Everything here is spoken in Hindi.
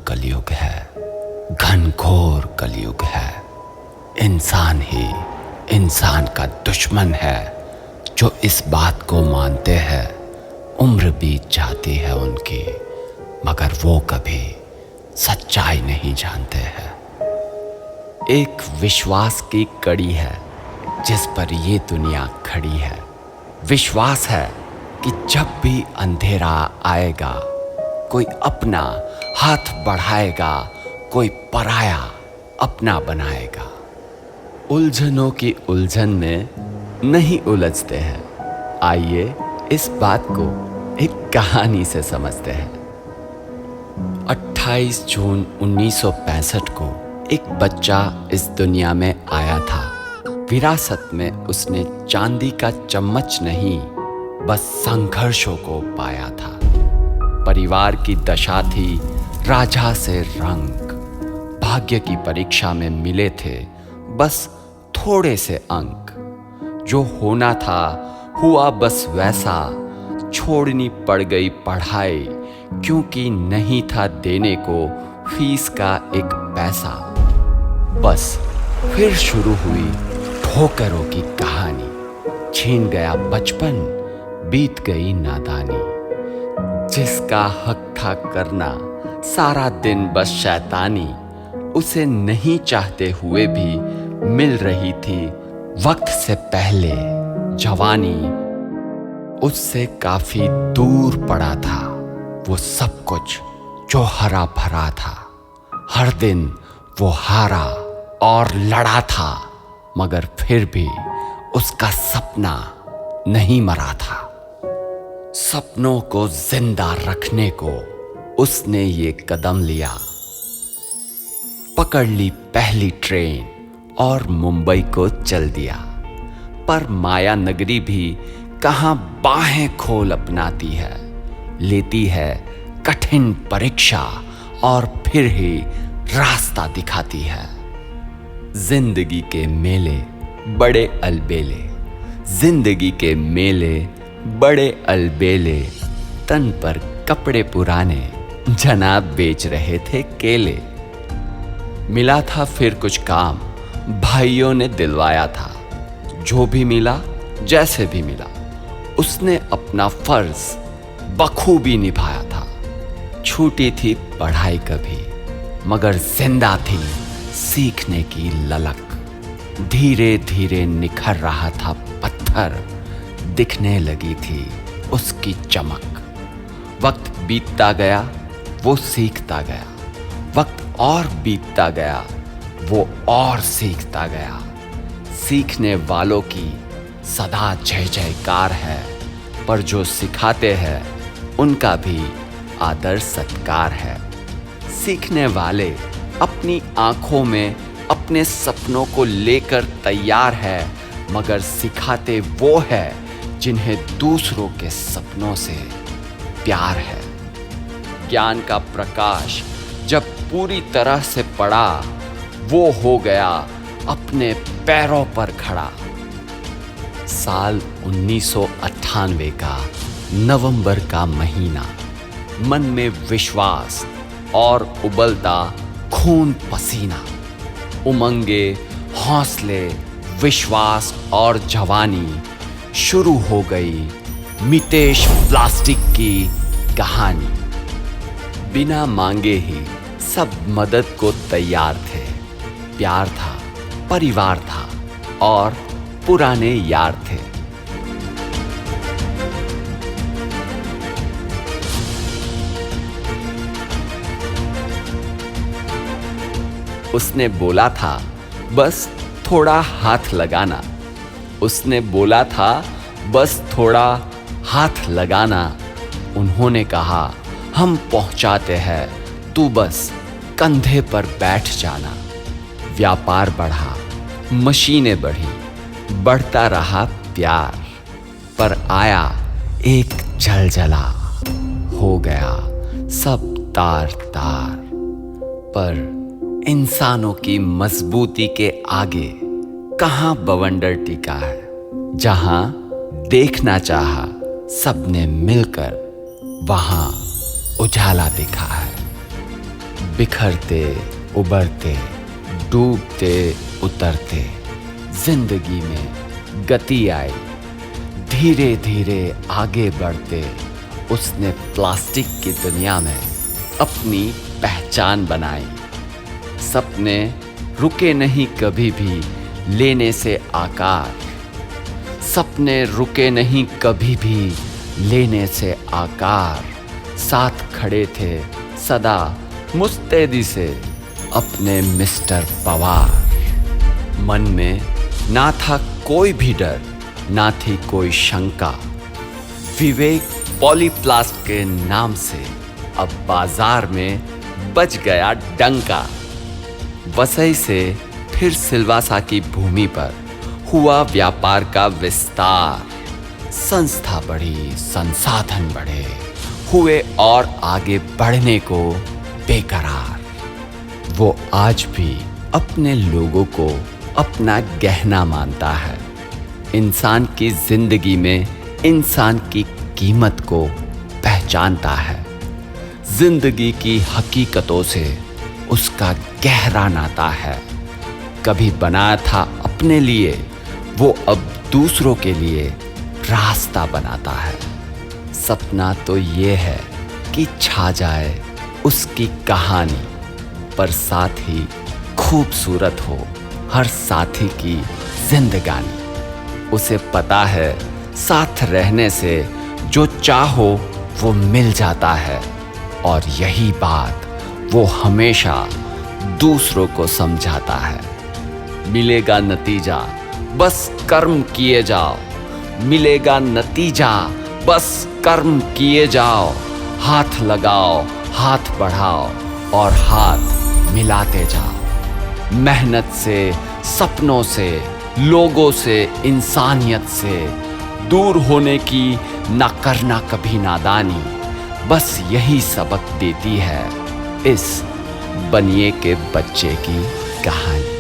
कलयुग है, घनघोर कलयुग है। इंसान ही इंसान का दुश्मन है। जो इस बात को मानते हैं उम्र बीत जाती है उनकी, मगर वो कभी सच्चाई नहीं जानते हैं। एक विश्वास की कड़ी है जिस पर ये दुनिया खड़ी है। विश्वास है कि जब भी अंधेरा आएगा कोई अपना हाथ बढ़ाएगा, कोई पराया अपना बनाएगा। उलझनों की उलझन में नहीं उलझते हैं। आइए इस बात को एक कहानी से समझते हैं। 28 जून 1965 को एक बच्चा इस दुनिया में आया था। विरासत में उसने चांदी का चम्मच नहीं, बस संघर्षों को पाया था। परिवार की दशा थी राजा से रंग। भाग्य की परीक्षा में मिले थे बस थोड़े से अंक। जो होना था हुआ बस वैसा, छोड़नी पड़ गई पढ़ाई क्योंकि नहीं था देने को फीस का एक पैसा। बस फिर शुरू हुई ठोकरों की कहानी। छीन गया बचपन, बीत गई नादानी। जिसका हक था करना सारा दिन बस शैतानी, उसे नहीं चाहते हुए भी मिल रही थी वक्त से पहले जवानी। उससे काफी दूर पड़ा था वो सब कुछ जो हरा भरा था। हर दिन वो हारा और लड़ा था, मगर फिर भी उसका सपना नहीं मरा था। सपनों को जिंदा रखने को उसने ये कदम लिया। पकड़ ली पहली ट्रेन और मुंबई को चल दिया। पर माया नगरी भी कहां बाहें खोल अपनाती है। लेती है कठिन परीक्षा और फिर ही रास्ता दिखाती है। जिंदगी के मेले बड़े अलबेले, जिंदगी के मेले बड़े अलबेले। तन पर कपड़े पुराने जनाब बेच रहे थे केले। मिला था फिर कुछ काम, भाइयों ने दिलवाया था। जो भी मिला जैसे भी मिला, उसने अपना फर्ज बखूबी निभाया था। छूटी थी पढ़ाई कभी, मगर जिंदा थी सीखने की ललक। धीरे धीरे निखर रहा था पत्थर, दिखने लगी थी उसकी चमक। वक्त बीतता गया वो सीखता गया, वक्त और बीतता गया वो और सीखता गया। सीखने वालों की सदा जय जयकार है, पर जो सिखाते हैं उनका भी आदर सत्कार है। सीखने वाले अपनी आंखों में अपने सपनों को लेकर तैयार है, मगर सिखाते वो है जिन्हें दूसरों के सपनों से प्यार है। ज्ञान का प्रकाश जब पूरी तरह से पड़ा, वो हो गया अपने पैरों पर खड़ा। साल 1998 का नवंबर का महीना, मन में विश्वास और उबलता खून पसीना। उमंगे, हौसले, विश्वास और जवानी। शुरू हो गई मितेश प्लास्टिक की कहानी। बिना मांगे ही सब मदद को तैयार थे। प्यार था, परिवार था और पुराने यार थे। उसने बोला था बस थोड़ा हाथ लगाना। उसने बोला था बस थोड़ा हाथ लगाना। उन्होंने कहा हम पहुंचाते हैं, तू बस कंधे पर बैठ जाना। व्यापार बढ़ा, मशीनें बढ़ी, बढ़ता रहा प्यार। पर आया एक जलजला, हो गया सब तार तार। पर इंसानों की मजबूती के आगे कहां बवंडर टिका है। जहां देखना चाहा सबने मिलकर, वहां उजाला दिखा है। बिखरते उबरते, डूबते उतरते जिंदगी में गति आई। धीरे धीरे आगे बढ़ते उसने प्लास्टिक की दुनिया में अपनी पहचान बनाई। सपने रुके नहीं कभी भी लेने से आकार, सपने रुके नहीं कभी भी लेने से आकार। साथ खड़े थे सदा मुस्तैदी से अपने मिस्टर पवार। मन में ना था कोई भी डर, ना थी कोई शंका। विवेक पॉलीप्लास्ट के नाम से अब बाजार में बज गया डंका। वसई से फिर सिलवासा की भूमि पर हुआ व्यापार का विस्तार। संस्था बढ़ी, संसाधन बढ़े, हुए और आगे बढ़ने को बेकरार। वो आज भी अपने लोगों को अपना गहना मानता है। इंसान की जिंदगी में इंसान की कीमत को पहचानता है। जिंदगी की हकीकतों से उसका गहरा नाता है। कभी बनाया था अपने लिए, वो अब दूसरों के लिए रास्ता बनाता है। सपना तो ये है कि छा जाए उसकी कहानी, पर साथ ही खूबसूरत हो हर साथी की जिंदगानी। उसे पता है साथ रहने से जो चाहो वो मिल जाता है, और यही बात वो हमेशा दूसरों को समझाता है। मिलेगा नतीजा बस कर्म किए जाओ, मिलेगा नतीजा बस कर्म किए जाओ। हाथ लगाओ, हाथ बढ़ाओ और हाथ मिलाते जाओ। मेहनत से, सपनों से, लोगों से, इंसानियत से दूर होने की ना करना कभी नादानी। बस यही सबक देती है इस बनिए के बच्चे की कहानी।